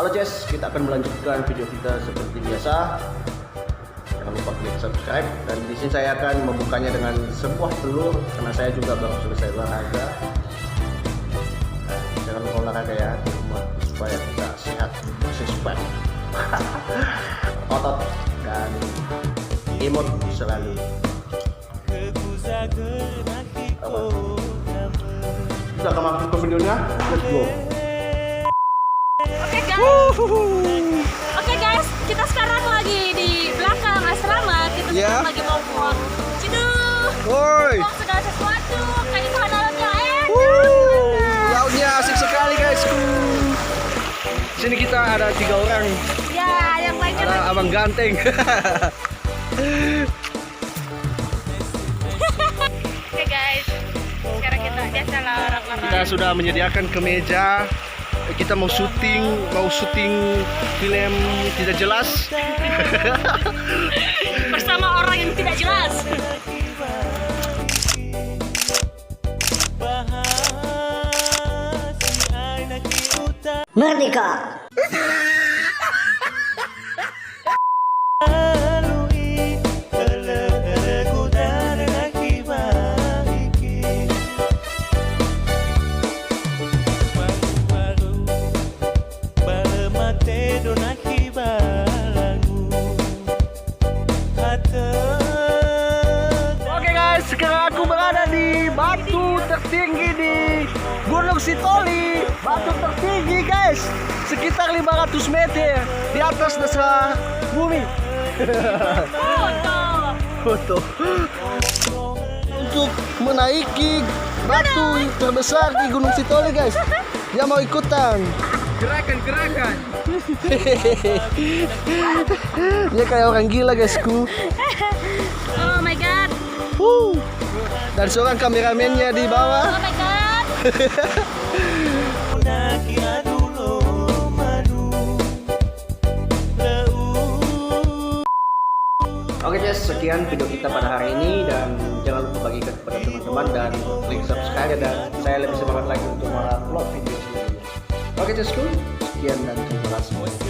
Halo Jess, kita akan melanjutkan video kita seperti biasa. Jangan lupa klik subscribe, dan di sini saya akan membukanya dengan sebuah telur karena saya juga baru selesai olahraga. Jangan lupa olahraga ya di rumah supaya kita sehat, six-pack, otot dan imut selalu. Sudah kemarin ke videonya, let's go. Oke guys, kita sekarang lagi di belakang asrama. Kita sekarang lagi mau buang ciduk, Woi, buang segala sesuatu. Kayak itu ada lautnya. lautnya asik sekali guys. Sini kita ada 3 orang. Ya, yang lainnya Ada lagi. abang ganteng. Oke guys, sekarang kita biasalah orang-orang. Kita sudah menyediakan kemeja. Kita mau syuting film tidak jelas. Bersama orang yang tidak jelas. Merdeka. Oke guys, sekarang aku berada di batu tertinggi di Gunung Sitoli. Batu tertinggi guys, sekitar 500 meter di atas dasar bumi. Foto. Untuk menaiki batu terbesar di Gunung Sitoli guys. Dia mau ikutan. Gerakan. Dia kayak orang gila guysku. Oh my god. Dan seorang kameramennya di bawah. Oh my god. Oke guys, sekian video kita pada hari ini, dan jangan lupa bagikan kepada teman-teman dan klik subscribe, dan saya lebih semangat lagi untuk mengupload video selanjutnya. Oke guys, sekian dan terima kasih.